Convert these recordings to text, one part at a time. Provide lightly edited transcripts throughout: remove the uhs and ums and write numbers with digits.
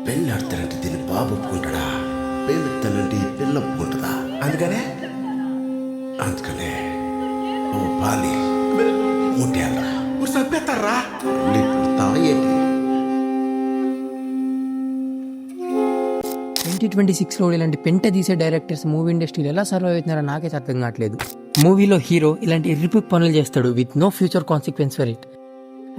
పెళ్ళి ఆడతానంటే దీన్ని బాబు ఒప్పుకుంటాడా, ప్రేమిస్తానంటే ఈ పిల్ల ఒప్పుకుంటుందా? అందుకనే ఓ బాలి ముట్టాలరా చంపేస్తారా ఏంటి? 2026లో ఇలాంటి పెంట తీసే డైరెక్టర్స్ మూవీ ఇండస్ట్రీలో ఎలా సర్వైవ్ అవుతున్నారో నాకైతే అర్థం కావట్లేదు. మూవీలో హీరో ఇలాంటి ఇర్రిపిక్ పనులు చేస్తాడు with no future consequence for it.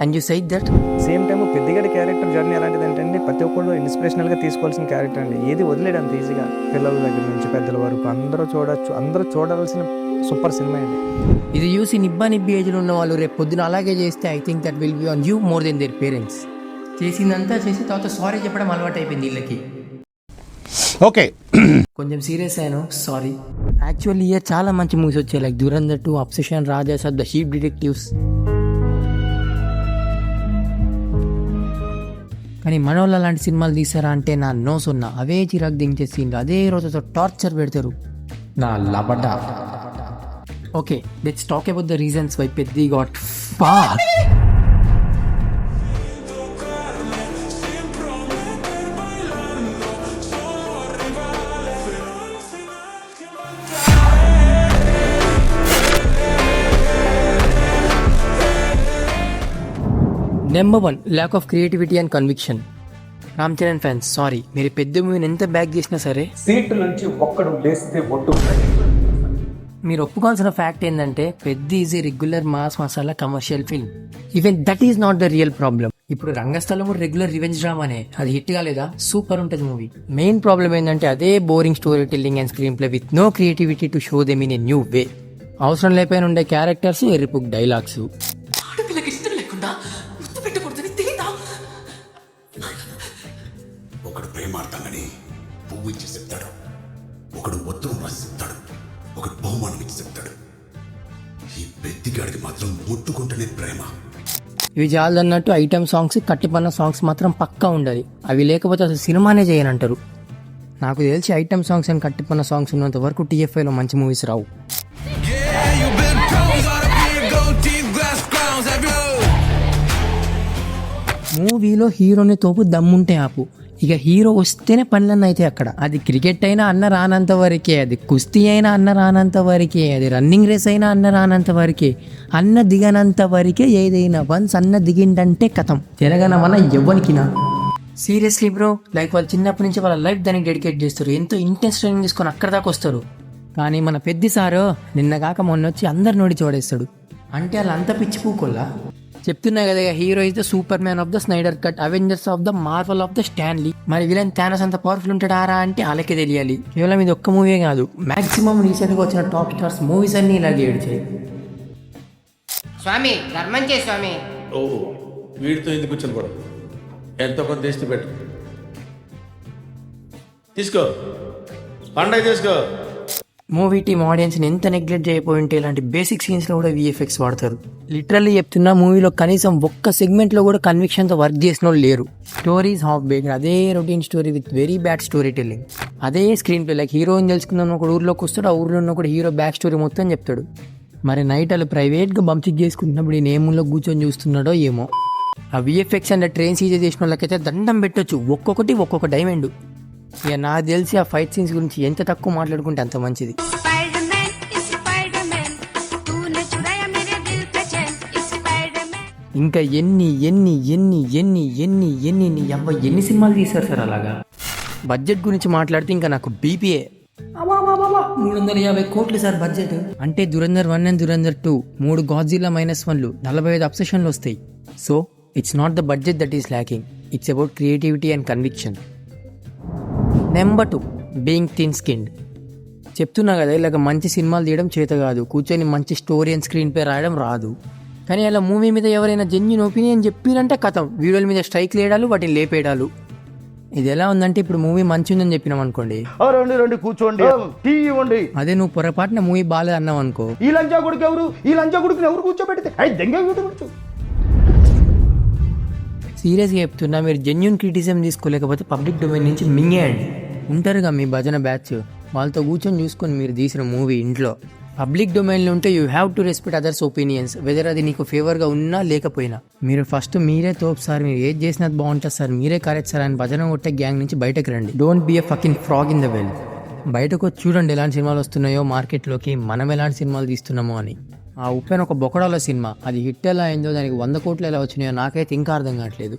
And you side that same time పెద్దగడి క్యారెక్టర్ జర్నీ ఎలాంటిది అంటే ప్రతి ఒక్కళ్ళు ఇన్స్పిరేషనల్గా తీసుకోవాల్సిన క్యారెక్టర్ అండి. ఏది వదిలేడు అంత ఈజీగా. పిల్లల దగ్గర నుంచి పెద్దల వరకు అందరూ చూడొచ్చు, అందరూ చూడవలసిన సూపర్ సినిమా అండి ఇది. చూసి నిబ్బి ఏజ్లో ఉన్న వాళ్ళు రేపు పొద్దున అలాగే చేస్తే I think that will be on you more than their parents. చేసిందంతా చేసి తర్వాత సారీ చెప్పడం అలవాటు అయిపోయింది వీళ్ళకి. ఓకే, కొంచెం సీరియస్ అయ్యాను, సారీ. యాక్చువల్లీ ఇయర్ చాలా మంచి మూవీస్ వచ్చాయి, like Dhurandhar 2, obsession, Raja Saab, the sheep detectives. కానీ మనోళ్ళు అలాంటి సినిమాలు తీసారా అంటే నా నోస్ ఉన్నా అవే చిరాకు దించే సీన్లు అదే రోజుతో టార్చర్ పెడతారు నా లబడా. Okay, let's talk about the reasons why Peddi got ఫాక్. Number 1, lack of creativity and conviction. Ram Charan fans sorry, మీరు పెద్ద మూవీని ఎంత బ్యాక్ చేసినా సరే సీట్ నుంచి ఒక్కడు లేస్తే ఒట్టు. మీరు ఒప్పుకోవాల్సిన ఫ్యాక్ట్ ఏంటంటే పెద్ద easy regular mass masala commercial film. Even that is not the real problem. ఇప్పుడు రంగస్థలం కూడా రెగ్యులర్ రివెంజ్ డ్రామానే, అది హిట్ కాలేదా? సూపర్ ఉంటుంది మూవీ. మెయిన్ ప్రాబ్లం ఏంటంటే అదే boring story telling and screen play with no creativity to show them in a new way. అవసరం లేకపోయిన ఉండే క్యారెక్టర్స్, ఎర్రిపుక్ డైలాగ్స్. ఒకడు ప్రేమార్థమని పువ్వు ఇచ్చి చెప్తాడు, ఒకడు ఉత్తరం రాసి చెప్తాడు, ఒకడు బహుమానం ఇచ్చి చెప్తాడు. ఈ పెద్దిగాడికి మాత్రం ముట్టుకుంటేనే ప్రేమ. ఇవి చాలన్నట్టు ఐటమ్ సాంగ్స్, కట్టిపన్న సాంగ్స్ మాత్రం పక్కా ఉండాలి. అవి లేకపోతే అసలు సినిమానే చేయనంటారు. నాకు తెలిసి ఐటమ్ సాంగ్స్ అండ్ కట్టిపన్న సాంగ్స్ ఉన్నంత వరకు TFIలో మంచి మూవీస్ రావు. మూవీలో హీరోని తోపు దమ్ముంటే ఆపు, ఇక హీరో వస్తేనే పనులన్నీ అయితే అక్కడ. అది క్రికెట్ అయినా అన్న రానంత వరకే, అది కుస్తీ అయినా అన్న రానంత వరకే, అది రన్నింగ్ రేస్ అయినా అన్న రానంత వరకే, అన్న దిగనంత వరకే ఏదైనా. వన్స్ అన్న దిగిండంటే కథం, జరగనమన ఎవ్వనికినా. సీరియస్లీ బ్రో, లైక్ వాళ్ళు చిన్నప్పటి నుంచి వాళ్ళ లైఫ్ దానికి డెడికేట్ చేస్తారు, ఎంతో ఇంటెన్స్ ట్రైనింగ్ తీసుకొని అక్కడ దాకా వస్తారు. కానీ మన పెద్ద సారు నిన్న కాక మొన్న వచ్చి అందరు నోడి చూడేస్తాడు. అంటే వాళ్ళు అంత పిచ్చి పూకోల్లా. చెప్తున్నా కదా, hero is the super man of the Schneider cut, Avengers of the marvel of the Stanley. మరి విలన్ థానోస్ అంత పవర్ఫుల్ ఉంటాడారా అంటే వాళ్ళకే తెలియాలి. కేవలం ఇది ఒక్క మూవీ కాదు, మాక్సిమం రీసెంట్గా వచ్చిన టాప్ స్టార్స్ మూవీస్ అన్ని ఇలాగే ఏడ్చాయి. స్వామి ధర్మం చే స్వామి. ఓ వీడితో ఎందుకు కూర్చొని కూడా ఎంతో కొంత తీసి పెట్టు. తీసుకో, పండగ తీసుకో. మూవీ టీమ్ ఆడియన్స్ని ఎంత నెగ్లెక్ట్ చేయకపోయి ఉంటే ఇలాంటి బేసిక్ సీన్స్లో కూడా VFX వాడతారు. లిటరల్లీ చెప్తున్నా, మూవీలో కనీసం ఒక్క సెగ్మెంట్లో కూడా కన్విక్షన్తో వర్క్ చేసిన వాళ్ళు లేరు. స్టోరీస్ హాఫ్ బేక్డ్, అదే routine story with very bad story telling. అదే స్క్రీన్ ప్లే, లైక్ హీరోని తెలుసుకుందాం ఒక ఊర్లోకి వస్తాడు, ఆ ఊర్లో ఉన్న కూడా హీరో బ్యాక్ స్టోరీ మొత్తం చెప్తాడు. మరి నైట్ వాళ్ళు ప్రైవేట్గా బంచిక్ చేసుకుంటున్నప్పుడు ఈయన ఏముల్లో కూర్చొని చూస్తున్నాడో ఏమో. ఆ VFX అండ్ ట్రైన్ సీజే చేసిన వాళ్ళకైతే దండం పెట్టొచ్చు, ఒక్కొక్కటి ఒక్కొక్క డైమండ్. ఇక నాకు తెలిసి ఆ ఫైట్ సీన్స్ గురించి ఎంత తక్కువ మాట్లాడుకుంటే అంత మంచిది. ఇంకా ఎన్ని ఎన్ని ఎన్ని ఎన్ని ఎన్ని ఎన్ని ఎన్ని సినిమాలు తీశారు సార్ అలాగా. బడ్జెట్ గురించి మాట్లాడితే ఇంకా నాకు బీపీఏ. 350 కోట్లు సార్ బడ్జెట్. అంటే దురంధర్ 1 అండ్ దురంధర్ 2 3 గాడ్జిల్లా -1లు 45 అబ్సెషన్లు వస్తాయి. So it's not the budget that is lacking, it's about creativity and conviction. Number 2, being thin skinned. చెప్తున్నా కదా, ఇలాగ మంచి సినిమాలు తీయడం చేత కాదు, కూర్చొని మంచి స్టోరీ అండ్ స్క్రీన్ ప్లే రాయడం రాదు. కానీ అలా మూవీ మీద ఎవరైనా జెన్యూన్ ఒపీనియన్ చెప్పిరంటే కథం, వీడియోల మీద స్ట్రైక్ లేడాలు, వాటిని లేపేయడాలు. ఇది ఎలా ఉందంటే, ఇప్పుడు మూవీ మంచి ఉందని చెప్పినాం అనుకోండి, రండి కూర్చోండి, టీ ఇవ్వండి. అదే నువ్వు పొరపాటున మూవీ బాగాలేదు అన్నావు అనుకో, ఈ లంచా కొడుకు ఎవరు, ఈ లంచా కొడుకుని ఎవరు కూర్చోబెడితే సీరియస్గా చెప్తున్నా, మీరు జెన్యూన్ క్రిటిసిజం తీసుకోలేకపోతే పబ్లిక్ డొమైన్ నుంచి మింగేయండి. ఉంటారుగా మీ భజన బ్యాచ్, వాళ్ళతో కూర్చొని చూసుకొని మీరు తీసిన మూవీ ఇంట్లో పబ్లిక్ డొమైన్లో ఉంటే you have to respect others opinions, whether అది నీకు ఫేవర్గా ఉన్నా లేకపోయినా. మీరు ఫస్ట్ మీరే తోపు సార్, మీరు ఏది చేసినది బాగుంటుంది సార్, మీరే కరెక్ట్ సార్ అని భజన కొట్టే గ్యాంగ్ నుంచి బయటకు రండి. Don't be a fucking frog in the well. బయటకు వచ్చి చూడండి ఎలాంటి సినిమాలు వస్తున్నాయో మార్కెట్లోకి, మనం ఎలాంటి సినిమాలు తీస్తున్నామో అని. ఆ ఉప్పెన్ ఒక బొకడాల సినిమా, అది హిట్ ఎలా అయిందో, దానికి 100 కోట్లు ఎలా వచ్చినాయో నాకైతే ఇంకా అర్థం కావట్లేదు.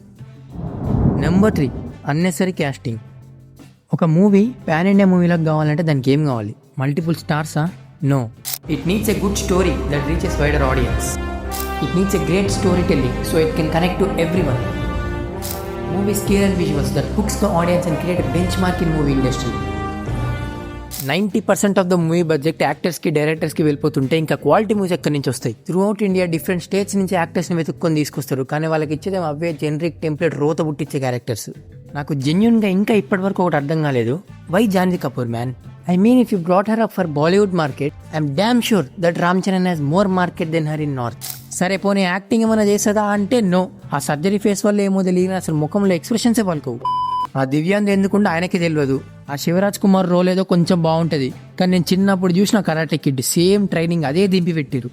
Number 3, unnecessary casting. ఒక మూవీ పాన్ ఇండియా మూవీలకు కావాలంటే దానికి ఏం కావాలి? మల్టిపుల్ స్టార్సా? No. It needs a good story that reaches wider audience. It needs a great story telling so it can connect to everyone. Movies scale and visuals that hooks the audience and create a benchmark in movie industry. 90% of the movie budget యాక్టర్స్కి డైరెక్టర్స్కి వెళ్ళిపోతుంటే ఇంకా quality movies ఎక్కడి నుంచి వస్తాయి? Throughout India different states నుంచి యాక్టర్స్ని వెతుక్కొని తీసుకొస్తారు, కానీ వాళ్ళకి ఇచ్చేది అవే జెనరిక్ టెంప్లెట్ రోత పుట్టించే క్యారెక్టర్స్. నాకు జెన్యున్గా ఇంకా ఇప్పటివరకు ఒకటి అర్థం కాలేదు, why Janhvi Kapoor man? I mean, if you brought her up for Bollywood market, I'm damn sure that Ram Charan has more market than her in North. సరే పోనీ యాక్టింగ్ ఏమైనా చేస్తుందా అంటే నో. ఆ సర్జరీ ఫేస్ వల్ల ఏమో తెలియదు, అసలు ముఖంలో ఎక్స్ప్రెషన్సే పలుకోవు. ఆ దివ్యాంది ఎందుకుంటే ఆయనకి తెలియదు. ఆ శివరాజ్ కుమార్ రోల్ ఏదో కొంచెం బాగుంటుంది, కానీ నేను చిన్నప్పుడు చూసిన కరాటే కిడ్ సేమ్ ట్రైనింగ్ అదే దింపి పెట్టిరు.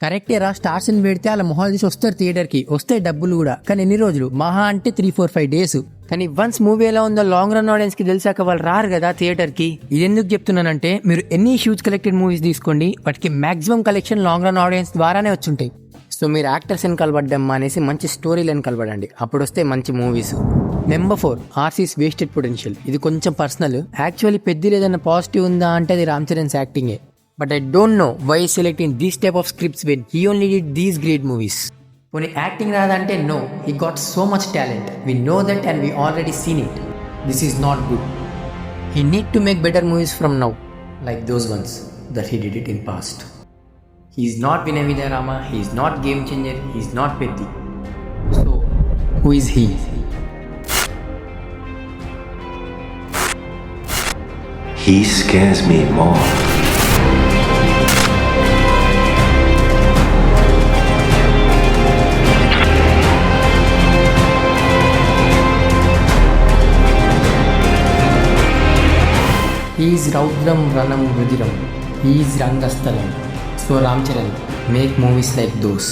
కరెక్టే రా, స్టార్స్ని పెడితే అలా మొహాలు తీసి వస్తారు థియేటర్కి, వస్తాయి డబ్బులు కూడా, కానీ ఎన్ని రోజులు? మహా అంటే 3-4-5 డేస్. కానీ వన్స్ మూవీ ఎలా ఉందో లాంగ్ రన్ ఆడియన్స్కి తెలిసాక వాళ్ళు రారు కదా థియేటర్కి. ఇది ఎందుకు చెప్తున్నానంటే, మీరు ఎన్ని హ్యూజ్ కలెక్టెడ్ మూవీస్ తీసుకోండి, వాటికి maximum collection long run audience ద్వారానే వచ్చుంటాయి. సో మీరు యాక్టర్స్ని కలబడ్డం అనేసి మంచి స్టోరీలను కలబడండి, అప్పుడు వస్తే మంచి movies. Number 4, RCs wasted potential. ఇది కొంచెం పర్సనల్. యాక్చువల్లీ పెద్ద ఏదైనా పాజిటివ్ ఉందా అంటే అది Ram Charan's యాక్టింగే. But I don't know why he's selecting these type of scripts when he only did these great movies. When acting radante no, he got so much talent. We know that and we already seen it. This is not good. He need to make better movies from now, like those ones that he did it in past. He is not Vinay Vidya Rama, he is not Game Changer, he is not Petti. So, who is he? He scares me more. He is Raudram Ranam Rudiram. He is Rangasthalam. So Ram Charan, make movies like those.